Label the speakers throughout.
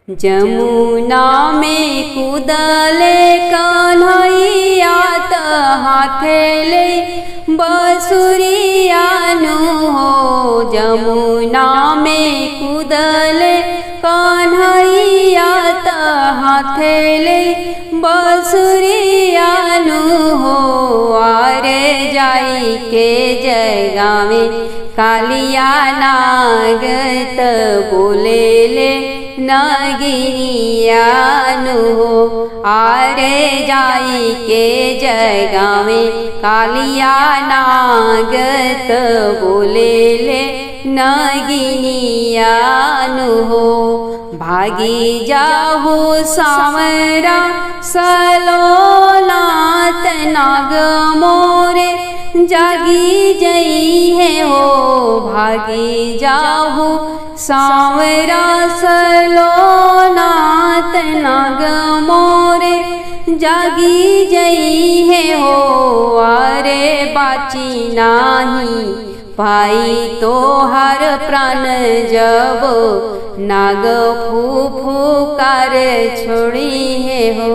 Speaker 1: जमुना में कूदले कन्हैया त हाथेले बसुरिया नु हो। जमुना में कूदले कन्हैया त हाथेले बसुरिया नु हो। आरे जाई के जगावे कालिया नागत बोलेले नगिनिया नु हो। आरे जाई के जगावे कालिया नागत बोलेले नगिनिया नु हो। भागी जाहु सावरा सलोनात नाग मोरे जागी जई है हो। भागी जाहु सावरा सलोनात नाग मोरे जागी जई है हो। अरे बाची नाही पाई तो हर प्राण जब नाग फूफुकार छोड़ी है हो।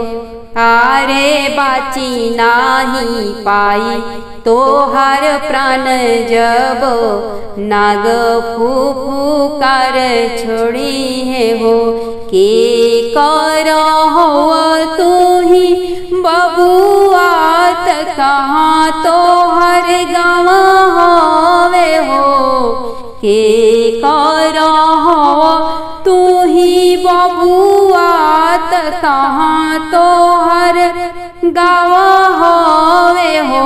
Speaker 1: आरे बाची नाही पाई तो हर प्राण जब नाग फूफुकार छोड़ी है हो। के कर हो तू ही बबुआ त कहाँ तो हर गाँव होवे हो। के कर हो तू ही बबुआ त कहाँ तो हर गाँव होवे हो।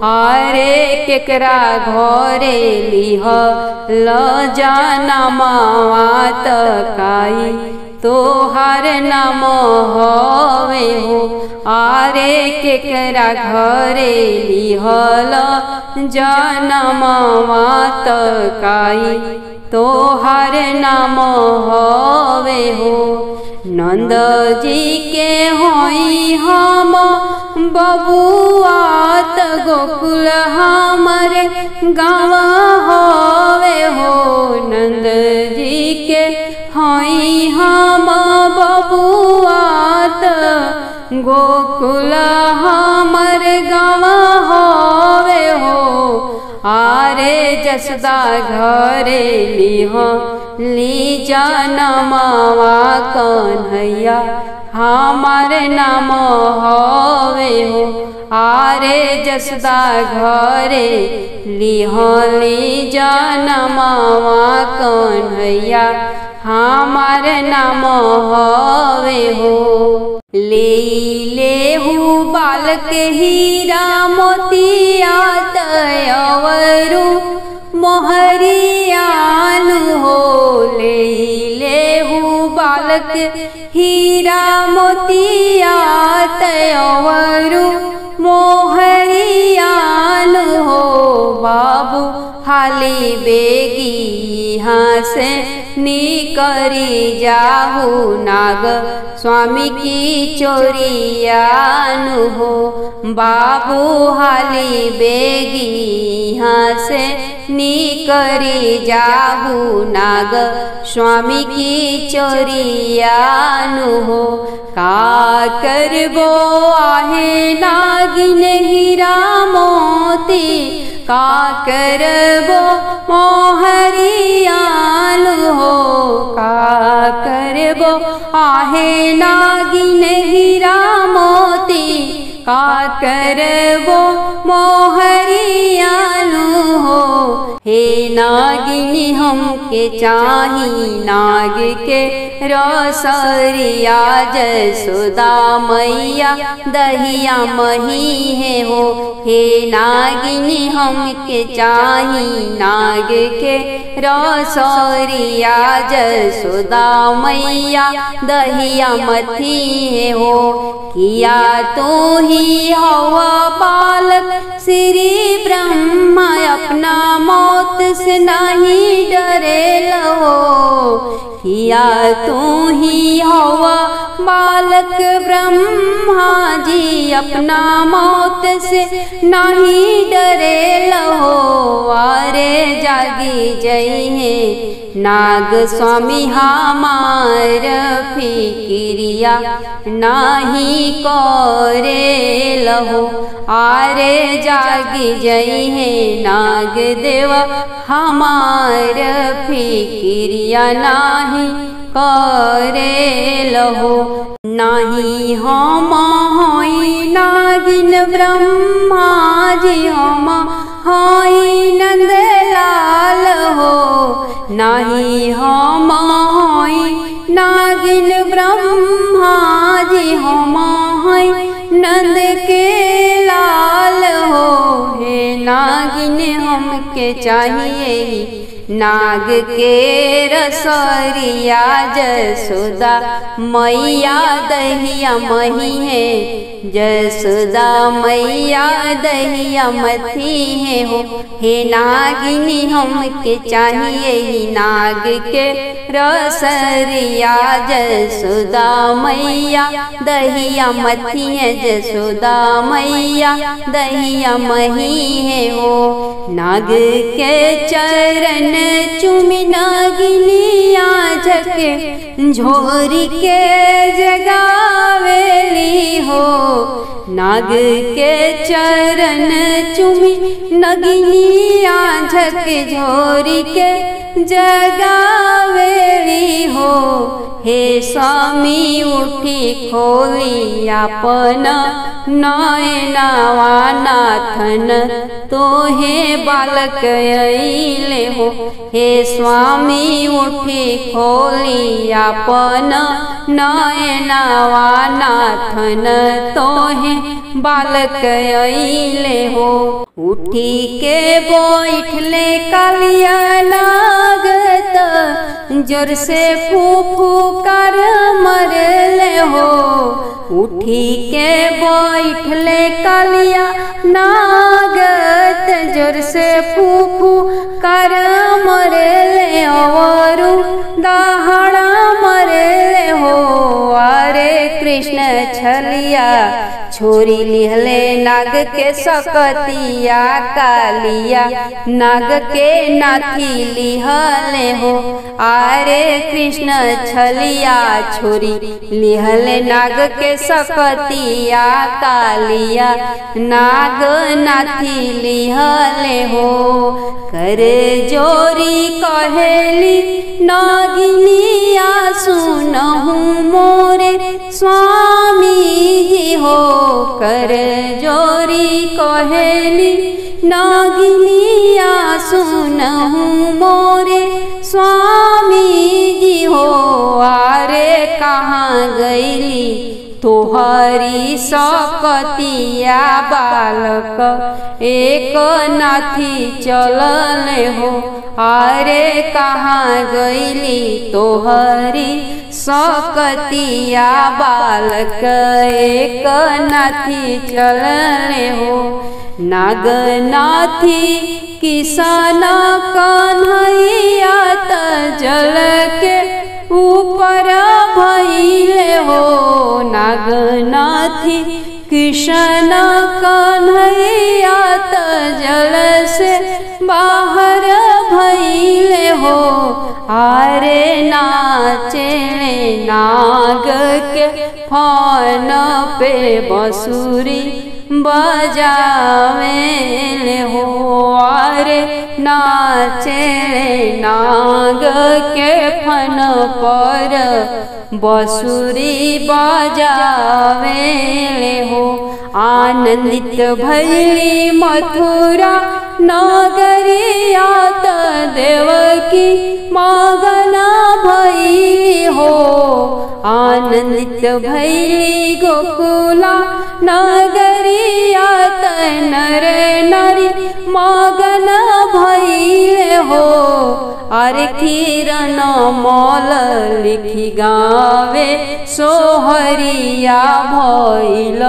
Speaker 1: अरे केकरा घरे लिह ल जाना मात काई तोहार नाम होवे हो। आरे केकरा घरे लिहल जनम मात काई तोहार नाम होवे हो। नंद जी के होई हम बबुआ त गोकुल हमारे गाँव होवे हो। नंद जी के होई हम बबुआ त गोकुल हमार गाँव होवे हो। आरे जसदा घरे लिह ली जनमवा कन्हैया हमार नाम होवे हो। आरे जसदा घरे लिह ली जनमवा कन्हैया हमार नाम होवे हो। ले हूँ बालक हीरा मोतिया तयवरु मोहरियानु हो। ले हूँ बालक हीरा मोतिया तयवरु मोहरियानु हो। बाबू हाली बेगी यहाँ से निकरी जाहु नाग स्वामी की चोरियानु हो। बाबू हाली बेगी यहाँ से निकरी जाहु नाग स्वामी की चोरियानु हो। का करबो आहे नागिन हीरा मोती का करबो मोहरियानु हो। का करबो आहे नागिन हीरा मोती का करबो मोहरियानु हो। हे नागिनी हमके चाही नाग के रसरिया जसोदा मैया दहिया मही है हो। हे नागिनी हमके चाही नाग के रसरिया जसोदा मैया दहिया मथी है हो। किया तो ही हवा बालक श्री ब्रह्मा अपना मौत से नहीं डरे लो। किया तू ही हवा बालक ब्रह्मा जी अपना मौत से नहीं डरे लो। अरे जागी जई है नाग स्वामी हमार फिकिरिया नाही करे लहो। आरे जागी जई है नाग देव हमार फिकिरिया नाही करे लहो। नाही हम हई नागिन ब्रह्मा जी हम हई नंदलाल हो। नाही हम हई नागिन ब्रह्मा जी हम हई नंद के लाल हो। हे नागिन हमके चाहिए नाग के रसरिया जसोदा मैया दहिया मही है। जसोदा मैया दहिया मथी है हो। हे नागिनी हमके चाहिए ही नाग के रसरिया जसोदा मैया दहिया मथी है। जसोदा मैया दहिया मही है हो। नाग के चरण चुमी नागिनिया झके झोरी के जगावेली हो। नाग के चरण चुमी नगिनिया झके झोरी के जगावेली हो। हे स्वामी उठी खोली आपन नयनवा नाथन तोहे बालक अइले हो। हे स्वामी उठी खोली आपन नयनवा नाथन तोहे बालक अइले हो। उठी के बैठले कालिया लागत जोर से फूफूकार मरले हो। उठी के बैठले कालिया नागत जोर से फूफूकार मरले और दहाड़ा मरले हो। अरे कृष्ण छलिया छोरी लिहले नाग के सकतिया कालिया नाग के नाथी लिहले हो। आरे कृष्ण छलिया छोरी लिहले नाग के सकतिया कालिया नाग नाथी लिहले हो। कर जोरी कहेली नागिनिया सुनहु मोरे स्वामी जी हो। कर जोरी कहेली नागिनिया सुनहु मोरे स्वामी जी हो। आरे कहाँ गईली तोहरी सकतिया बालक एक नाथी चलले हो। आरे कहाँ गईली तोहरी सकतिया बालक एक नाथी चलले हो। नागनाथी किसान कन्हैया त जल के ऊपर भइले हो। नागनाथी कृष्ण कन्हैया त जल से बाहर भइले हो। आरे नाचे नाग के फन पे बंसुरी बजावेले हो। आरे नाचे नाग के फन पर बंसुरी बजावेले हो। आनंदित भइली मथुरा नगरिया त देवकी मगना भइली हो। आनंदित भइली गोकुला नगरिया त नर नारी मगना भइले हो। अरे किरण मल लिखी गावे सोहरिया भइल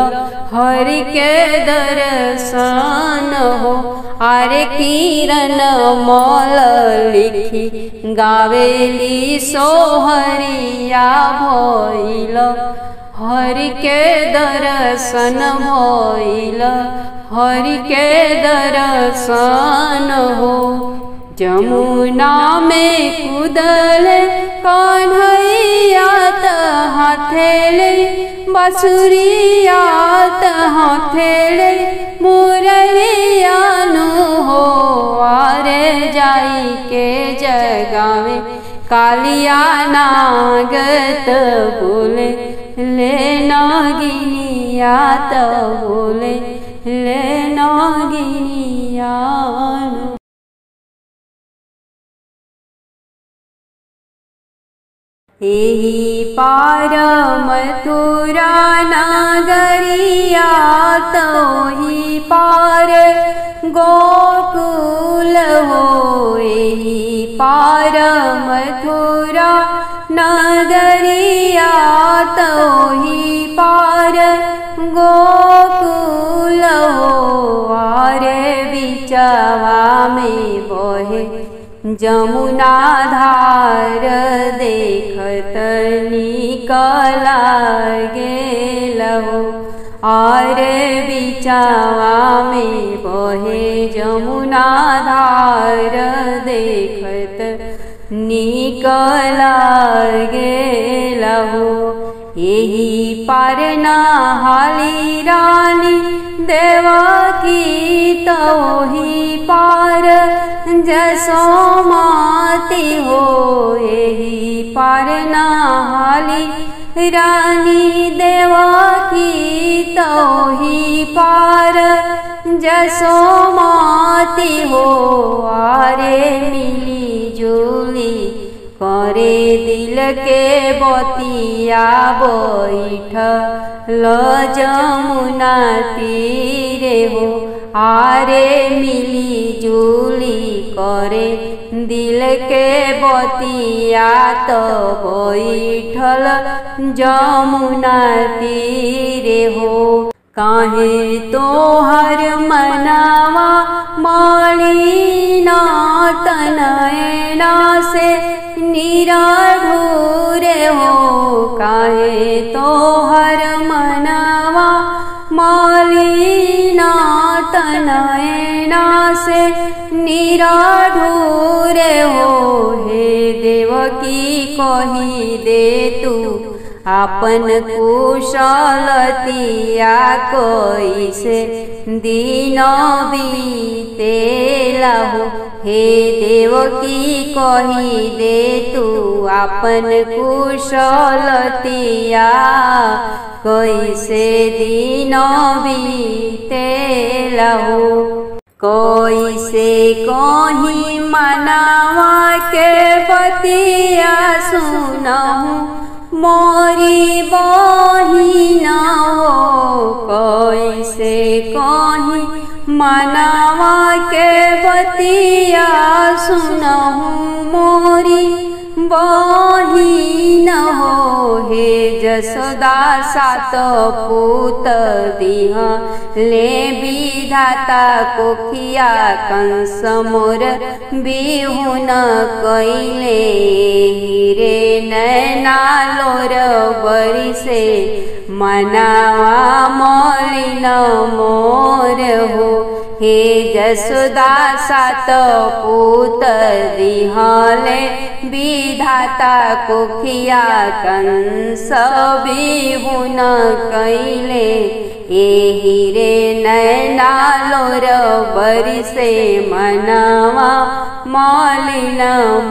Speaker 1: हरि के दर्शन हो। अरे किरण मल लिखी गावेली सोहरिया भइल हरि के दर्शन भइल हरि के दर्शन हो। जमुना में कूदल कन्हैया त बांसुरिया तहाँ थेड़े मुरलियानु हो। आरे जाई के जगावे कालिया नागत बोले ले नागिनिया तो बोले ले नागिनिया। एही पार मथुरा नगरिया तो ही पार गोकुल हो। एही पार मथुरा नगरिया तो ही पार गोकुल हो। आरे बिचवा में बहे जमुना धार देखत निकला गेल हो। आरे बिचवा में बहे जमुना धार देखत निकला गेल हो। यही पार नहाली रानी देवकी तो ही पार जसोमती हो। यही पार नहाली रानी देवकी तो ही पार जसोमती हो। आरे मिली जुली करे दिल के बतिया बैठल जमुना तीरे हो। आरे मिली जुली करे दिल के बतिया तो बैठल जमुना तीरे हो। काहे तोहर मनवा मलिन तनयना से निराधूर हो। काहे तोहर मनवा मलिन तनयना से निराधूर हो। हे देवकी कही दे तू आपन कुशलतिया कैसे दिन बीतेला हो। हे देवकी कही दे तू आपन कुशलतिया कैसे दिन बीतेला हो। कैसे कहीं मनावा के बतिया सुनहु मोरी बहिन हो। कैसे कहीं मनावा के बतिया सुनहु मोरी बहिन हो। हे जसोदा सात पूत दिह ले विधाता कोखिया कंस मोर बिहुन कैले। हीरे नैना लोर बरिसे मनावा मलिन मोर हो। हे जसोदा सात पूत दिहले विधाता कोखिया कंस बिहुन कैले। एही रे नैना लोर बरिसे मनावा मलिन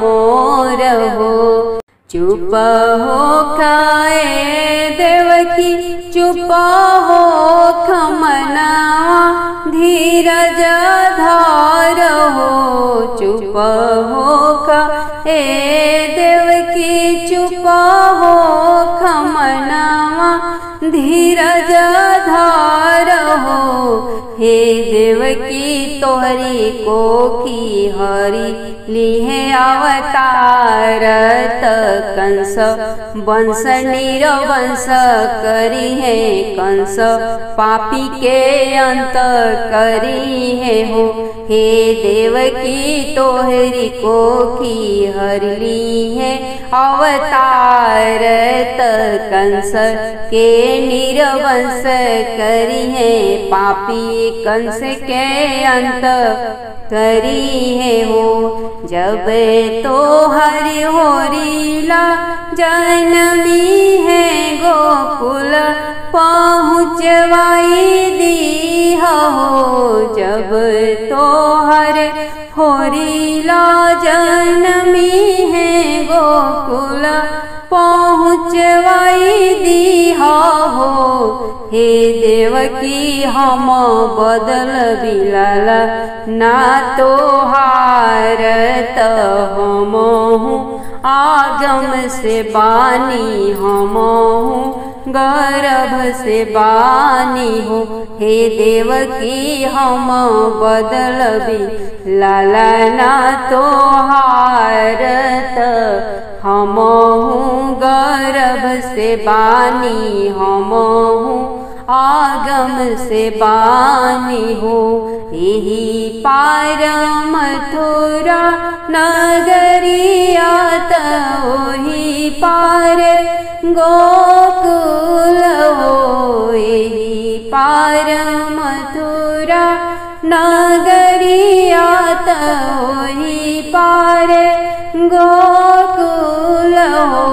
Speaker 1: मोर हो। चुप हो खाए देवकी चुप हो खमनावा धीरज धर हो। चुप हो खाए देवकी चुप हो खमनावा धीरज धर हो। हे देवकी तोहरी कोखी हरि लिहे अवतार कंस वंश निरवंश करी है। कंस पापी के अंत करी है हो। हे देवकी तोहरी कोखी हरली है अवतार कंस के निरवंश करी है। पापी कंस के अंत करी है हो। जब तो हरि होरीला जन्मी है गोकुल पहुँचवाई दी हो। जब तोहर होरिला जनमी है गोकुल पहुँचवाई दी हो। हे देवकी हम बदल बिलाल ना तोहार त हमहु आगम से बानी हमहु गर्भ से बानी हो। हे देवकी हम बदल बिलाल ना तोहार त हमहु गर्भ से बानी हमहु आगम से बानी हो। यही पार मथुरा नगरिया त ओही पार गोकुल हो। यही पार मथुरा नगरिया त ओही पार गोकुल हो।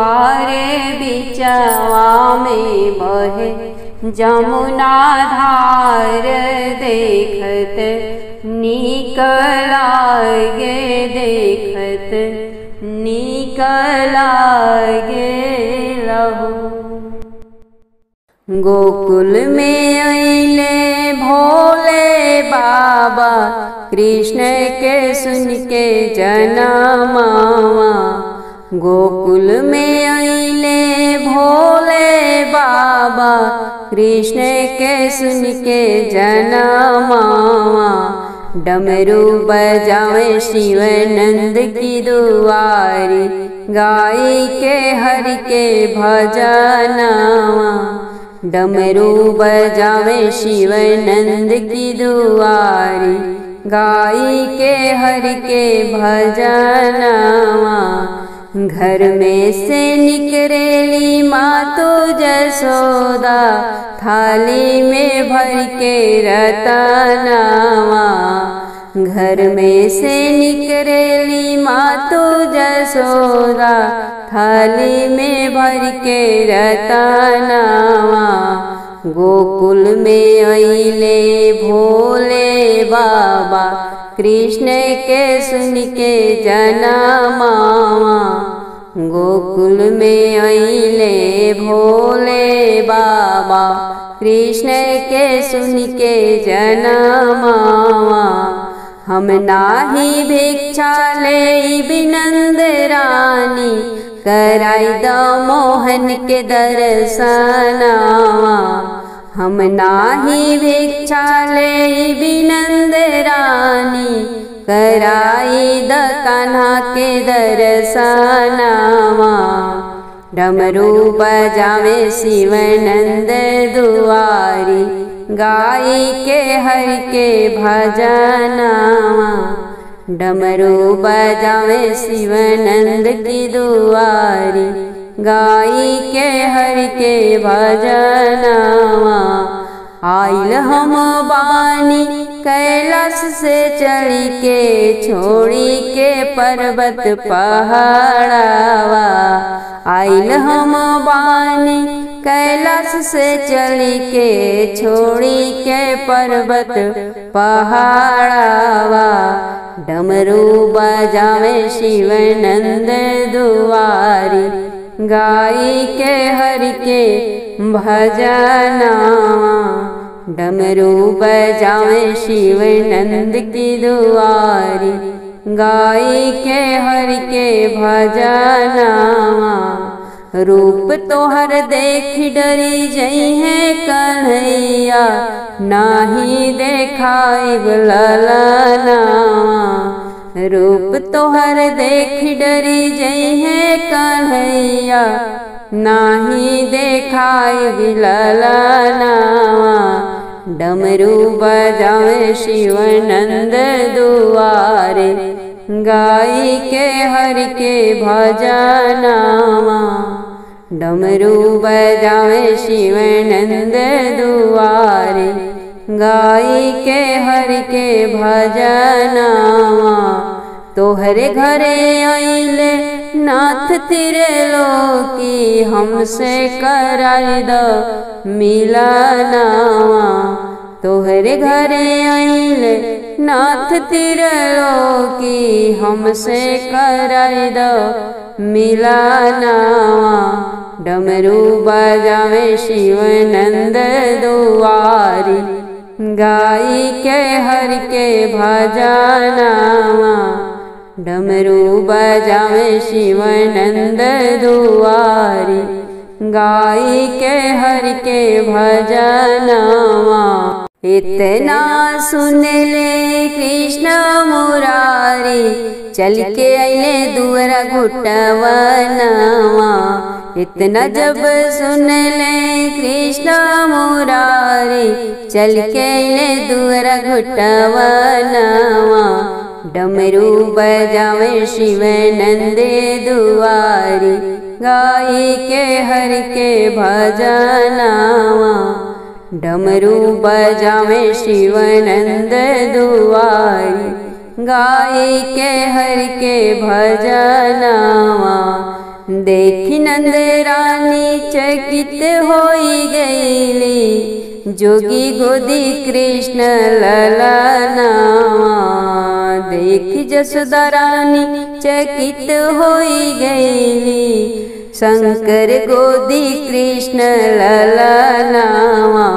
Speaker 1: आरे बिचवा में बहे जमुना धार देखत नीक लागे देखत नीक लागे लहु। गोकुल में अइले भोले बाबा कृष्ण के सुन के जनमावा। गोकुल में अइले भोले बाबा कृष्ण के सुन के जनमावा। डमरू बजावे शिवानंद की दुआरी गाई के हरि के भजनावा। डमरू बजावे शिवानंद की दुआरी गाई के हरि के भजनावा। घर में से निकरेली मातो जसोदा थाली में भर के रतनावा। घर में से निकरेली मातो जसोदा थाली में भर के रतनावा। गोकुल में अइले भोले बाबा कृष्ण के सुन के जनमावा। गोकुल में अइले भोले बाबा कृष्ण के सुन के जनमावा। हम नाही भिक्षा ले बिनंद रानी कराई द मोहन के दर्शनावा। हम नाही भिक्षा ले बिनंद रानी कराई द कान्हा के दर्शनावा। डमरू बजावे शिवानंद दुआरी गाई के हरि के भजनावा। डमरू बजावे शिवानंद की दुआरी गाई के हरि के भजनावा। आइल हम बानी कैलाश से चढ़ी के छोड़ी के पर्वत पहाड़ावा। आइल हम बानी कैलाश से चढ़ी के छोड़ी के पर्वत पहाड़ावा। डमरू बजावे शिवानंद दुआरी गाई के हरि के भजनावा। डमरू बजावे शिवानंद की दुआरी गाई के हरि के भजनावा। रूप तोहर देख डरी जई है कन्हैया नाही देखाई ललनावा। रूप तोहर देख डरी जई है कन्हैया नाही देखाई ललनावा। डमरू बजावे शिवानंद दुआरे गाई के हरि के भजनावा। डमरू बजावे शिवानंद दुआरे गाई के हरि के भजनावा। तोहरे घरे आइले नाथ त्रिलोकी हमसे कराई द मिलनवा। तोहरे घरे आइले नाथ त्रिलोकी हमसे कराई द मिलनवा। डमरू बजावे शिवानंद दुआरी गाई के हर के भजनवा। डमरू बजावे शिवानंद दुआरी गाई के हर के भजनवा। इतना सुन ले कृष्ण मुरारी चल के अइले दुअरा घुटवनवा। इतना जब सुन ले कृष्ण मुरारी चल के अइले दुअरा घुटवनवा। डमरू बजावे शिवानंद दुआरी गाई के हर के भजनवा। डमरू बजावे शिवानंद दुआरी गाई के हर के भजनवा। देखी नंद रानी चकित होई गईली जोगी गोदी कृष्ण ललनवा। देखी जसोदा रानी चकित होई गईली शंकर गोदी कृष्ण ललनवा।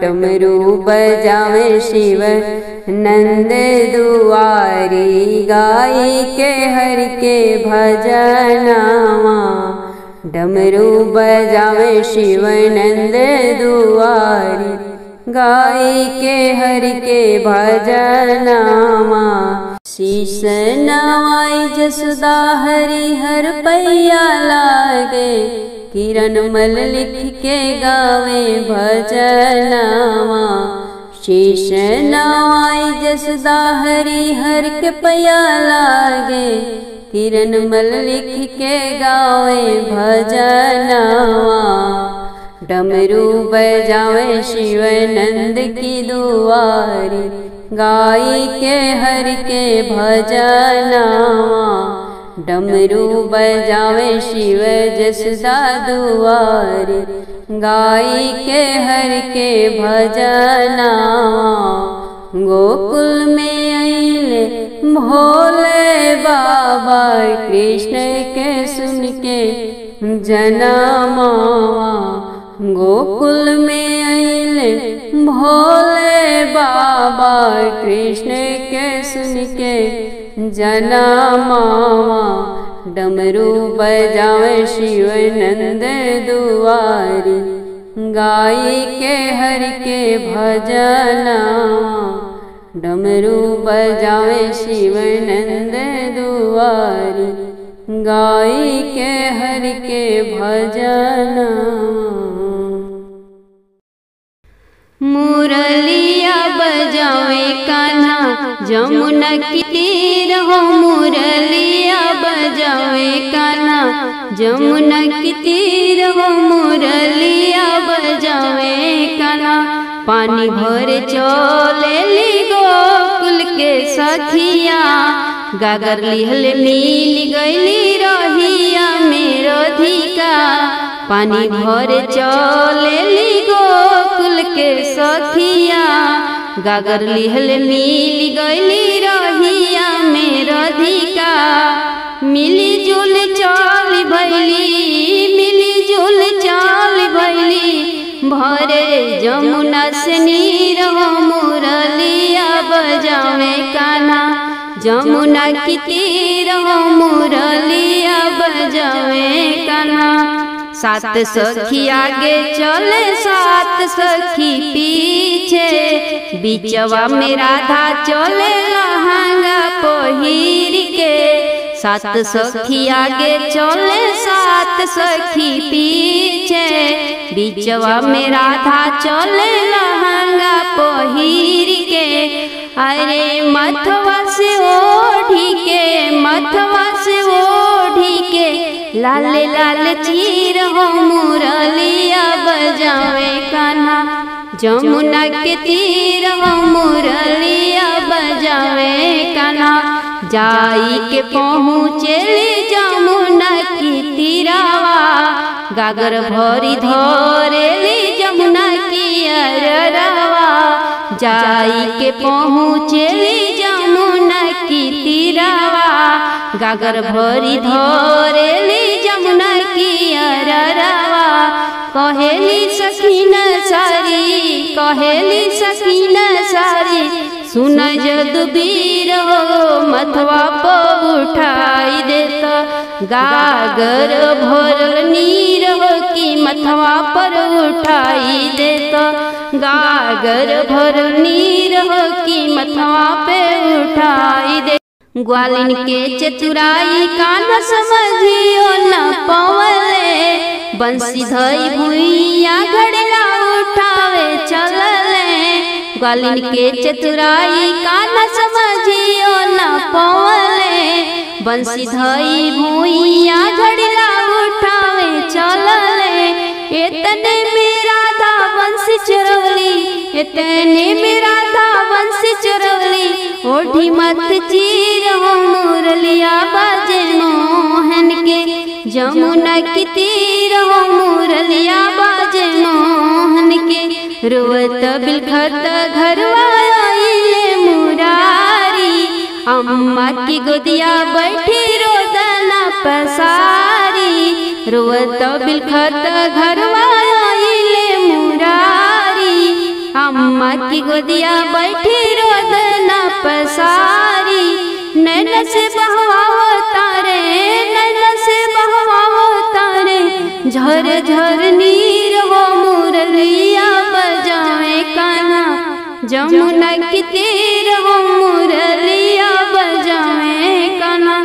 Speaker 1: डमरू बजावे शिव नंद दुआरी गाई के हर के भजनवा। डमरू बजावे शिवानंद दुआरी गाई के हर के भजनवा। शीश नवाई जसोदा हरि हर पैया लागे किरण मल लिख के गावे भजनवा। शीश नवाई जसोदा हरि हर के पैया लागे किरण मल लिख के गावे भजनवा। डमरू बजावे शिवानंद की दुआरी गाई के हर के भजनवा। डमरू बजावे शिव जसोदा दुआरी गाई के हर के भजनवा। गोकुल में आइले भोले बाबा कृष्ण के सुन के जनमावा। गोकुल में आइले भोले बाबा कृष्ण के सुन के जनमावा। डमरू बजावे शिवानंद दुआरी गाई के हर के भजनवा। डमरू बजावे शिवानंद दुआरी गाई के हर के भजनवा। मुरलिया बजावे कान्हा जमुना की तीर हो। मुरलिया बजावे कान्हा जमुना की तीर हो। मुरलिया बजावे कान्हा पानी भरे चलेली गोकुल के सखिया। गागर लिहल मिल गईली रहिया मेरो धिका। पानी भरे चलेली गोकुल के सखिया। गागर लिहल मिल गईली रहिया मेरो धिका। मिली जुल चाल भैली मिली जुल चाल भैली भरे जमुना से नीर हो। मुरलिया बजावे कान्हा जमुना की तीर हो। मुरलिया बजावे कान्हा सात सखी आगे चले सात सखी पीछे। बीचवा में राधा चले लहंगा पहिर के। सात सखी आगे चले सात सखी पीछे। बीचवा में राधा चले लहंगा पहिर के। अरे मथवा से ओढ़ी के मथवा से ओढ़ी के लाल लाल चीर हो। मुरलिया बजावे कान्हा जमुना के तीर हो। मुरलिया बजावे कान्हा जाई के पहुँचेली जमुना की तीरावा, गागर भरी धरेली जमुना की अररवा। जाई के पहुँचेली जमुना की तीरावा, गागर भरी धरेली जमुना की अररवा। कहेली सकीन सारी, कहेली सकीन सारी, सुन जदुबीर हो मथवा पर उठाई देता, गागर भरल नीर हो कि मथवा पर उठाई देता, गागर भरल नीर हो कि मथवा पे उठाई दे। ग्वालिन के चतुराई कान समझियो न पवले, बंसी धई भुइया घड़िया उठावे चलले। ग्वालिन के चतुराई कान समझियो न पवले, बंसी धई भुइया घड़िया उठावे चलले। इतने मेरा था बंसी चुरवली, इतने मेरा था बंसी चुरवली, ओढ़ी मत चीर हो मुरलिया बाजे मोहन के, जमुना की तीर हो मुरलिया बाजे मोहन के। रोवत बिलखत घरवा आइले मुरारी, अम्मा की गोदिया बैठी रोदना पसारी। रोवत बिलखत घरवा आइले मुरारी, अम्मा की गोदिया बैठी रोदना पसारी। नैन से बहवाओ तारे, नैन से बहवाओ तारे, झर झर नीर हो मुरलिया बजावे कान्हा, जमुना की तीर हो मुरलिया बजावे कान्हा।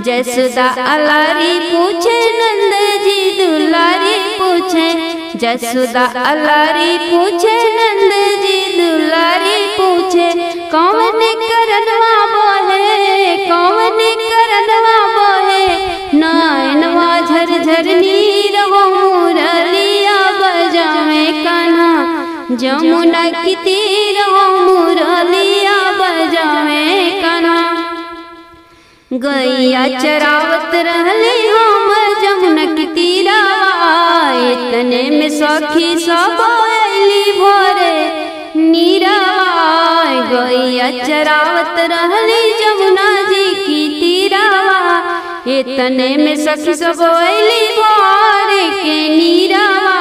Speaker 1: जसोदा अलारी पूछे नंद जी दुलारी पूछे, जसोदा अलारी पूछे नंद जी दुलारी पूछे, कौन करनवा बोहे, कौन करनवा बोहे, नैनवा झर झर नीर हो मुरलिया बजावे कान्हा, जमुना की तीर हो मुरलिया बजावे कान्हा। गैया चरावत रहली हम जमुना की तीरावा, इतने में सखी सब आइली भोरे नीरावा। गैया चरावत रहली जमुना जी की तीरावा, इतने में सखी सब आइली भोरे के नीरावा।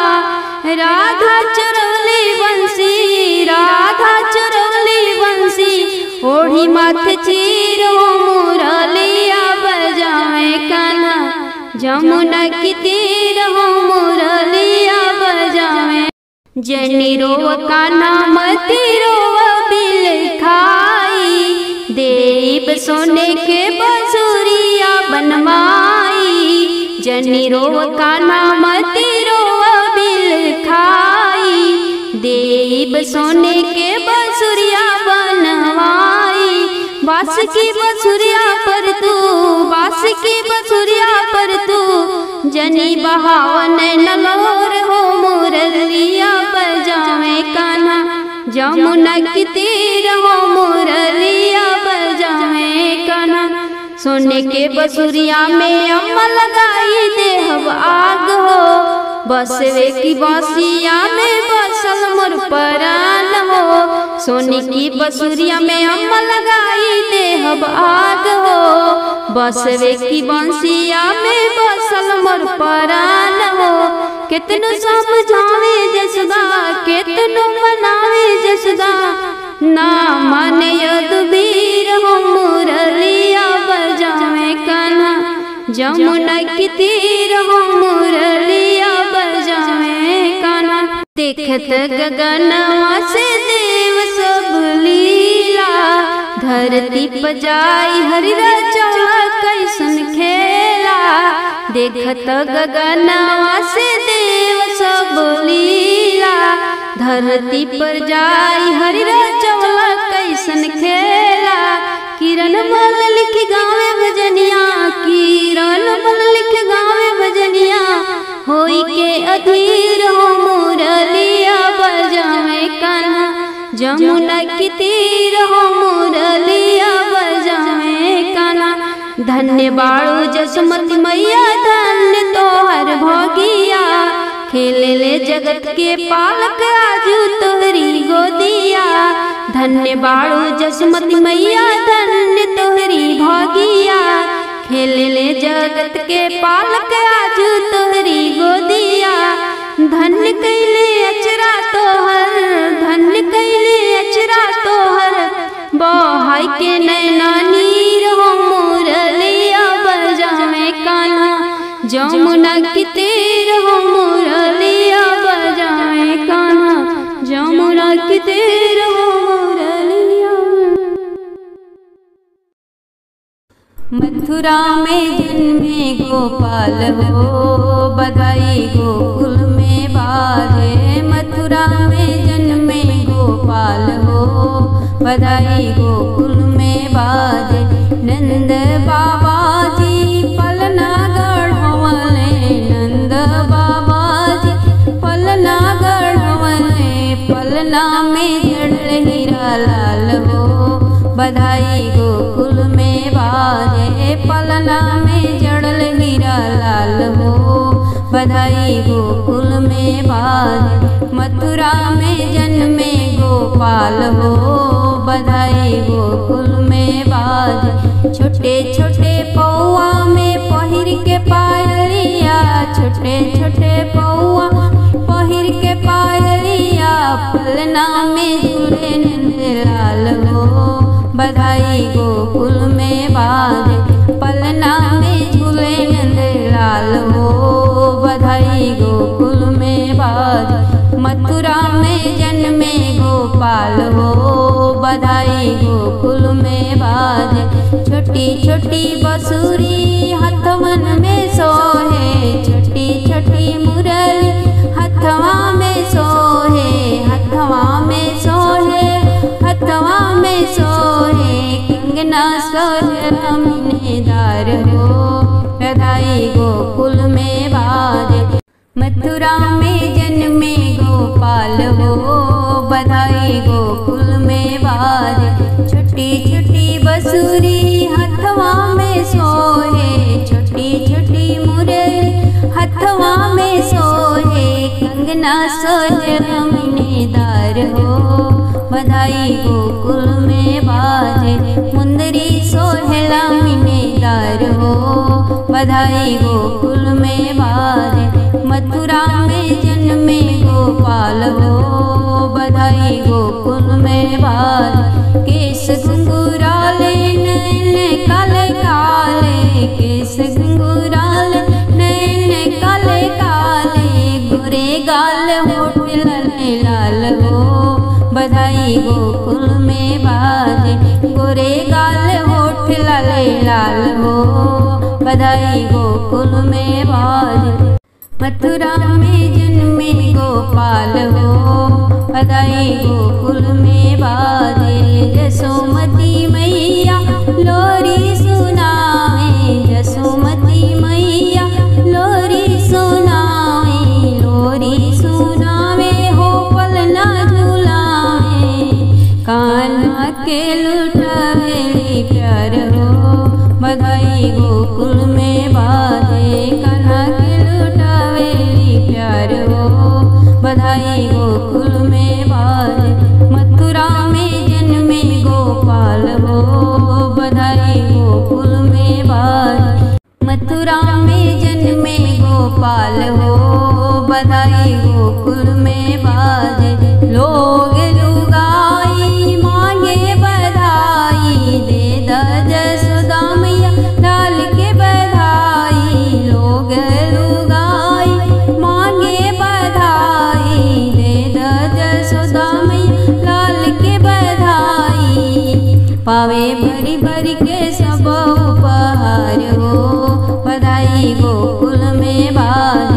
Speaker 1: राधा चुरवली बंसी, राधा चुरवली बंसी, ओढ़ी माथे चीर हो मुरलिया बजावे कान्हा, जमुना की तीर हो मुरलिया बजावे। जनी रोव कान्हा मती रोव बिल खाई, देव सोने के बंसुरिया बनवाई। जनी रोव कान्हा मती रोव बिल खाई, देव सोने के बंसुरिया बनवाई। बास की बंसुरिया पर तू, बास की बंसुरिया पर तू, जनी बहावन नलोर हो मुरलिया बजावे कान्हा, जमुना की तीर हो मुरलिया बजावे कान्हा। सोने के बंसुरिया में अम्मा लगाई देहब आग हो, बसवे की बांसिया में बसल मोर परान हो। सोने की बंसुरिया में अम्मा लगाई देहब आग हो, बसवे की बांसिया में बसल मोर परान हो। कितनो समझावे जसोदा, कितनो मनावे जसोदा, ना माने यदुबीर हो मुरलिया बजावे कान्हा, जमुना की तीर हो मुरलिया बजावे कान्हा। देखत गगनवा से देव सब लीला, धरती पर जाई हरि रचौला कैसन खेला। देखत गगनवा से देव सब लीला, धरती पर जाई हरि रचौला कैसन खेला। किरण मल लिख गावे भजनिया, किरण मल लिख गावे भजनिया, होई के अधीर हो मुरलिया बजावे कान्हा, जमुना की तीर हो मुरलिया बजावे कान्हा। धन्य बाड़ू जसमती मैया धन्य तोहर भोगिया, खेले ले जगत के पालक आजू तोहरी गोदिया। धन्य बाड़ू जसमती मैया धन्य तोहरी भोगिया, खेले ले जगत के पालक आजू तोहरी गोदिया। धन्य कैले अचरा तोहर, धन्य कैले अचरा तोहर, बहाई के नैना नीर हो मुरलिया बजावे कान्हा। जमुना की तीर हो मुरलिया बजावे कान्हा, जमुना की तीर हो मुरलिया। मथुरा में जन्मे गोपाल हो, बधाई गोकुल में बाजे। मथुरा में जन्मे गोपाल हो, बधाई गोकुल में बाजे। नंद बाबा जी पलना गढ़वले, नंद बाबा जी पलना गढ़वले। पलना में जड़ल हीरा लाल हो, बधाई गोकुल में बाजे। पलना में जड़ल हीरा लाल हो, बधाई गोकुल में बाजे। मथुरा में जन्मे गोपाल हो, बधाई गोकुल में बाजे। छोटे छोटे पौआ में पहिर के पायलिया, छोटे छोटे पौआ पहिर के पायलिया। पलना में झूले नंद लाल हो, बधाई गोकुल में बाजे। पलना में झूले नंद लाल हो, बधाई गोकुल में बाजे। मथुरा में जन्मे गोपाल हो, बधाई गोकुल में बाजे। छोटी छोटी बंसुरी हथवन में सोहे, छोटी छोटी मुरली हथवा में सोहे। हथवा में सोहे, हथवा में सोहे, कंगना सोहे रामिनेदार हो, बधाई गोकुल में बाजे। मथुरा में जन्मे गोपाल हो, बधाई गोकुल में बाजे। छोटी छोटी बंसुरी हथवा में सोहे, छोटी छोटी मुरली हथवा में सोहे। कंगना सोहे रामिनेदार हो, बधाई गोकुल में बाजे। मुंदरी सोहे रामिनेदार हो, बधाई गोकुल में बाजे। मथुरा में जन्मे गोपाल हो, बधाई गोकुल में बाजे। केस घुंघराले नैन काले काले, केस घुंघराले नैन काले काले। गोरे गाल होठ लाले लाल हो, बधाई गोकुल में बाजे। गोरे गाल होठ लाले लाल हो, बधाई गोकुल में बाजे। मथुरा में जन्मे गोपाल हो, बधाई गोकुल में बाजे। जसोमती मैया लोरी सुनावे, जसोमती मैया लोरी सुनावे। लोरी सुनावे हो पलना झुलावे, कान्हा के लुटावेली प्यार हो, बधाई गोकुल में बाजे। कान्हा के लुटावेली प्यार हो, बधाई गोकुल में बाजे। मथुरा में जन्मे गोपाल हो, बधाई गोकुल में बाजे। मथुरा में जन्मे गोपाल हो, बधाई गोकुल में बाजे। लोग लुगाई मांगे बधाई, दे द जसोदा मैया लाल के बधाई। लोग लुगाई मांगे बधाई, दे द जसोदा मैया लाल के बधाई। पावे भरी भरी के सब उपहार हो, बधाई गोकुल में बाजे।